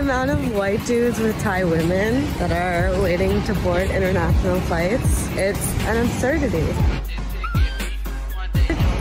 amount of white dudes with Thai women that are waiting to board international flights, it's an absurdity.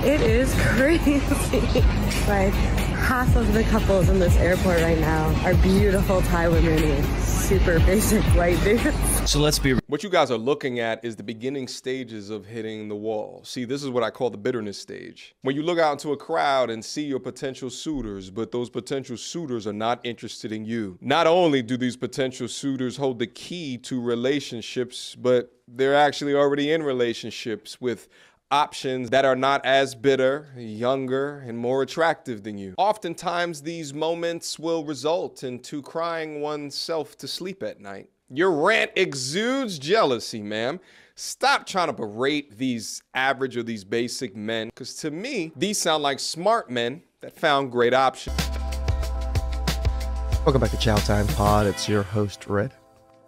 It is crazy. Like, half of the couples in this airport right now are beautiful Thai women with super basic white dudes. So let's be... What you guys are looking at is the beginning stages of hitting the wall. See, this is what I call the bitterness stage. When you look out into a crowd and see your potential suitors, but those potential suitors are not interested in you. Not only do these potential suitors hold the key to relationships, but they're actually already in relationships with options that are not as bitter, younger, and more attractive than you. Oftentimes, these moments will result into crying oneself to sleep at night. Your rant exudes jealousy, ma'am. Stop trying to berate these average or these basic men, because to me, these sound like smart men that found great options. Welcome back to Chow Time Pod. It's your host, Red.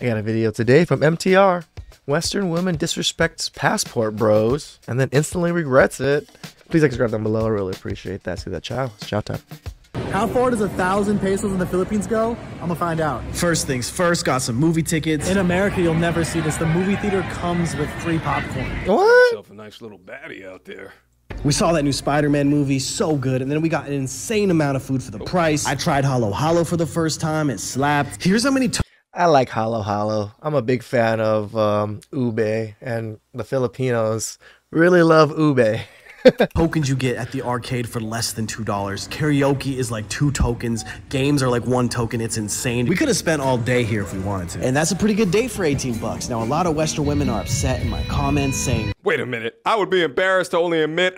I got a video today from MTR. Western woman disrespects passport bros and then instantly regrets it. Please like, subscribe down below. I really appreciate that. See that, Chow. It's Chow Time. How far does 1,000 pesos in the Philippines go? I'm gonna find out. First things first, got some movie tickets. In America, you'll never see this. The movie theater comes with free popcorn. What? Yourself a nice little baddie out there. We saw that new Spider-Man movie, so good, and then we got an insane amount of food for the price. I tried Halo Halo for the first time, it slapped. Here's how many I like Halo Halo. I'm a big fan of ube, and the Filipinos really love ube. tokens you get at the arcade for less than $2. Karaoke is like 2 tokens. Games are like 1 token. It's insane. We could have spent all day here if we wanted to. And that's a pretty good date for 18 bucks. Now, a lot of Western women are upset in my comments saying, wait a minute. I would be embarrassed to only admit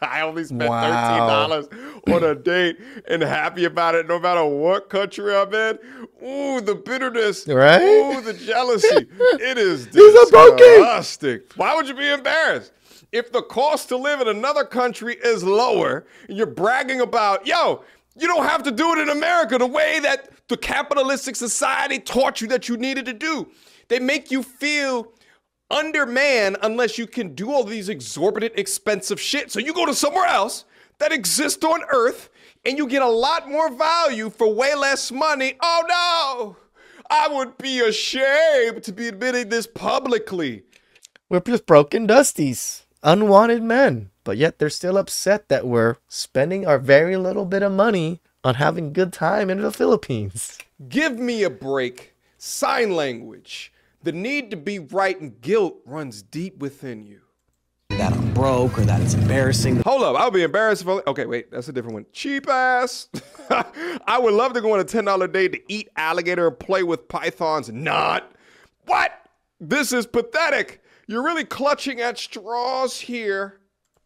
I only spent $13 on a date and happy about it no matter what country I'm in. Ooh, the bitterness. Right? Ooh, the jealousy. It is These are broken. disgusting. Why would you be embarrassed? If the cost to live in another country is lower, and you're bragging about, yo, you don't have to do it in America the way that the capitalistic society taught you that you needed to do. They make you feel undermanned unless you can do all these exorbitant, expensive shit. So you go to somewhere else that exists on Earth, and you get a lot more value for way less money. Oh no, I would be ashamed to be admitting this publicly. We're just broken dusties. Unwanted men, but yet they're still upset that we're spending our very little bit of money on having good time in the Philippines. Give me a break. Sign language. The need to be right and guilt runs deep within you. that I'm broke or that it's embarrassing. Hold up, I'll be embarrassed if okay, wait, that's a different one. Cheap ass. I would love to go on a $10 date to eat alligator and play with pythons. Not. What? This is pathetic. You're really clutching at straws here.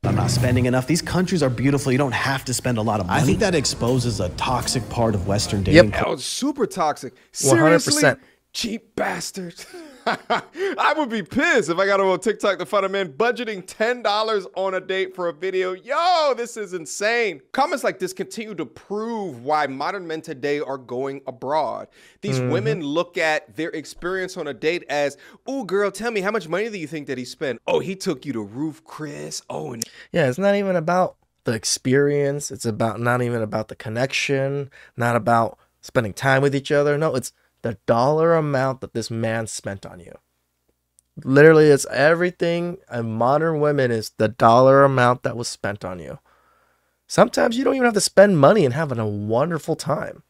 I'm not spending enough. These countries are beautiful. You don't have to spend a lot of money. I think that exposes a toxic part of Western dating. Yep. Oh, it's super toxic. Seriously? 100%. Cheap bastards. I would be pissed if I got on TikTok to find a man budgeting $10 on a date for a video. Yo, this is insane. Comments like this continue to prove why modern men today are going abroad. These women look at their experience on a date as, ooh, girl, tell me, how much money do you think that he spent? Oh, he took you to Roof Chris. Oh, and yeah, it's not even about the experience. It's about not even about the connection, not about spending time with each other. No, it's the dollar amount that this man spent on you. Literally, it's everything. And modern women is the dollar amount that was spent on you. Sometimes you don't even have to spend money and having a wonderful time.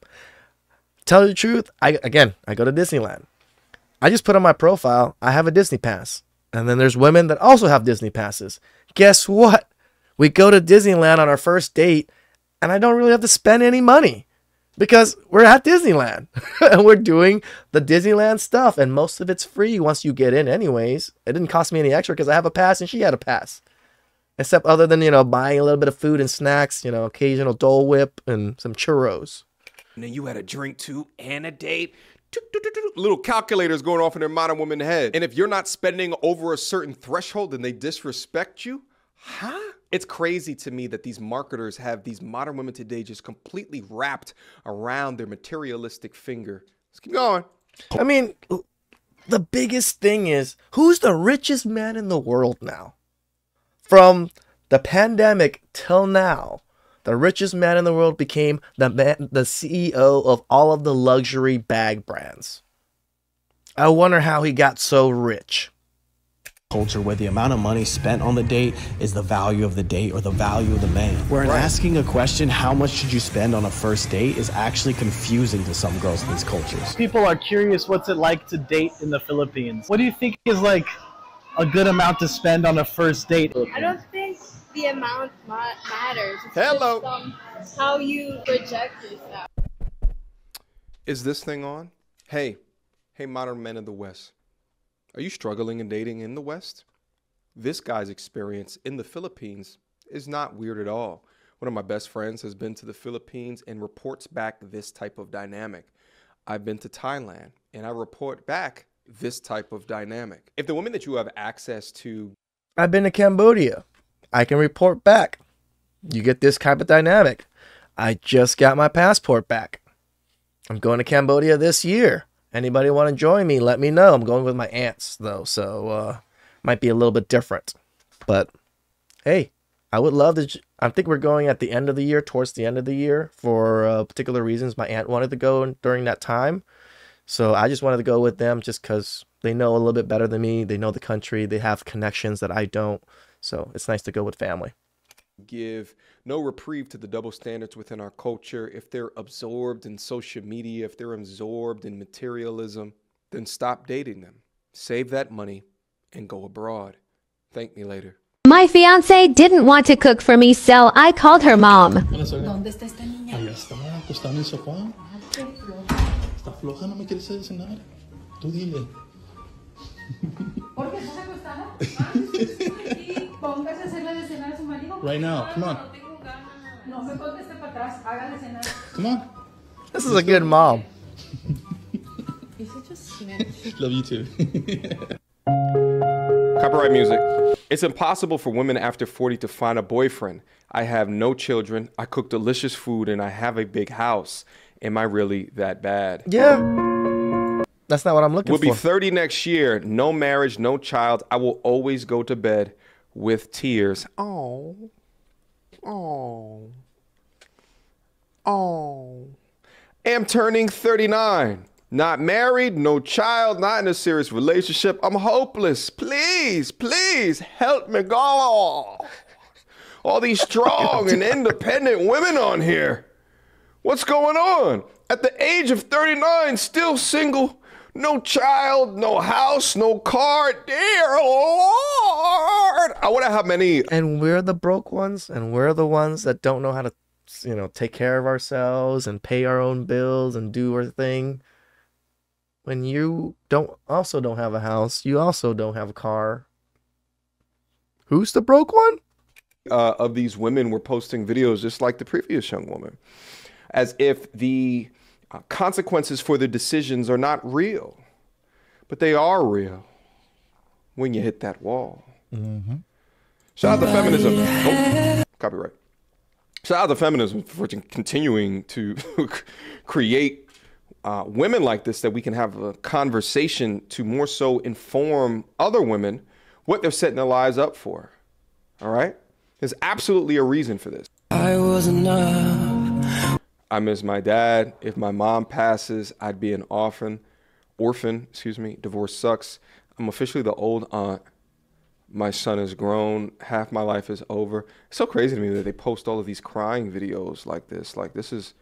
Tell you the truth, I go to Disneyland. I just put on my profile, I have a Disney pass. And then there's women that also have Disney passes. Guess what? We go to Disneyland on our first date, and I don't really have to spend any money. Because we're at Disneyland and we're doing the Disneyland stuff, and most of it's free once you get in anyways. It didn't cost me any extra because I have a pass and she had a pass. Except other than, buying a little bit of food and snacks, occasional Dole Whip and some churros. then you had a drink too and a date. Little calculators going off in their modern woman head. And if you're not spending over a certain threshold, then they disrespect you? Huh? It's crazy to me that these marketers have these modern women today just completely wrapped around their materialistic finger. Let's keep going. I mean, the biggest thing is, who's the richest man in the world now? From the pandemic till now, The richest man in the world became the CEO of all of the luxury bag brands. I wonder how he got so rich. Culture where the amount of money spent on the date is the value of the date or the value of the man. Where asking a question, how much should you spend on a first date, is actually confusing to some girls in these cultures. People are curious what's it like to date in the Philippines. What do you think is like a good amount to spend on a first date? I don't think the amount matters. It's Hello. just how you project yourself. Is this thing on? Hey, modern men of the West. Are you struggling in dating in the West? This guy's experience in the Philippines is not weird at all. One of my best friends has been to the Philippines and reports back this type of dynamic. I've been to Thailand and I report back this type of dynamic. If the women that you have access to... I've been to Cambodia. I can report back. You get this type of dynamic. I just got my passport back. I'm going to Cambodia this year. Anybody want to join me? Let me know. I'm going with my aunts, though, so might be a little bit different. But, hey, I would love to... I think we're going at the end of the year, towards the end of the year, for particular reasons. My aunt wanted to go during that time, so I just wanted to go with them just because they know a little bit better than me. They know the country. They have connections that I don't, so it's nice to go with family. Give no reprieve to the double standards within our culture. If they're absorbed in social media, if they're absorbed in materialism, then stop dating them. Save that money and go abroad. Thank me later. My fiance didn't want to cook for me, so I called her mom. ¿Dónde está esta niña? Ahí está, acostada en el sofá. Está floja, no me quieres cenar. Tú dile. ¿Por qué estás acostada? Póngase a hacerle de cenar a su marido. Right now, come on. No me conteste para atrás, hágale cenar. Come on. This is a good mom. Is it just snitch? Love you too. Copyright music. It's impossible for women after 40 to find a boyfriend. I have no children. I cook delicious food and I have a big house. Am I really that bad? Yeah. That's not what I'm looking We'll for. be 30 next year. No marriage, no child. I will always go to bed with tears. Oh. Am turning 39. Not married, no child, not in a serious relationship. I'm hopeless. Please help me, God. All these strong and independent women on here. What's going on? At the age of 39, still single, no child, no house, no car. Dear Lord. I wonder how many. And we're the broke ones, and we're the ones that don't know how to, take care of ourselves and pay our own bills and do our thing. When you don't have a house, you also don't have a car. Who's the broke one? Of these women were posting videos just like the previous young woman, as if the consequences for their decisions are not real, but they are real when you hit that wall. Mm-hmm. Shout out to feminism. Oh, copyright. Shout out to feminism for continuing to create women like this, that we can have a conversation to more so inform other women what they're setting their lives up for. All right? There's absolutely a reason for this. I was enough. I miss my dad. If my mom passes, I'd be an orphan. Divorce sucks. I'm officially the old aunt. My son is grown. Half my life is over. It's so crazy to me that they post all of these crying videos like this. Like, this is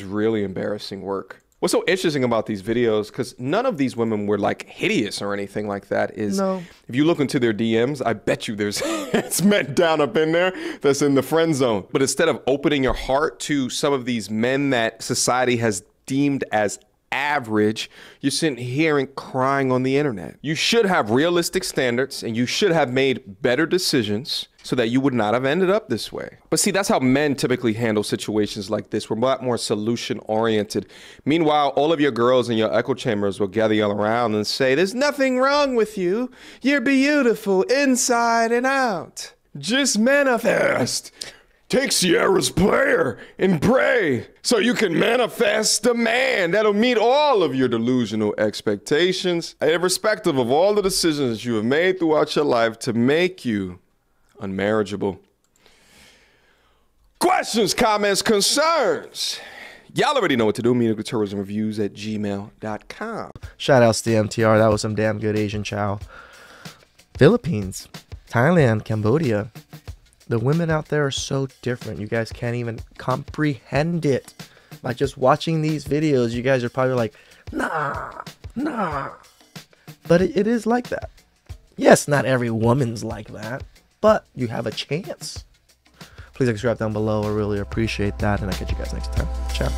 really embarrassing work. What's so interesting about these videos, because none of these women were like hideous or anything like that, is if you look into their DMs, I bet you there's it's men down up in there that's in the friend zone. But instead of opening your heart to some of these men that society has deemed as average, you're sitting here and crying on the internet. You should have realistic standards and you should have made better decisions so that you would not have ended up this way. But see, that's how men typically handle situations like this. We're a lot more solution oriented. Meanwhile, all of your girls in your echo chambers will gather you around and say, there's nothing wrong with you. You're beautiful inside and out. Just manifest. Take Sierra's prayer and pray so you can manifest a man that'll meet all of your delusional expectations, irrespective of all the decisions that you have made throughout your life to make you unmarriageable. Questions, comments, concerns. Y'all already know what to do. MedicaTourismReviews@gmail.com. Shout outs to MTR. That was some damn good Asian chow. Philippines, Thailand, Cambodia. The women out there are so different. You guys can't even comprehend it. By just watching these videos, you guys are probably like, nah. But it is like that. Yes, not every woman's like that, but you have a chance. Please subscribe down below. I really appreciate that. And I'll catch you guys next time. Ciao.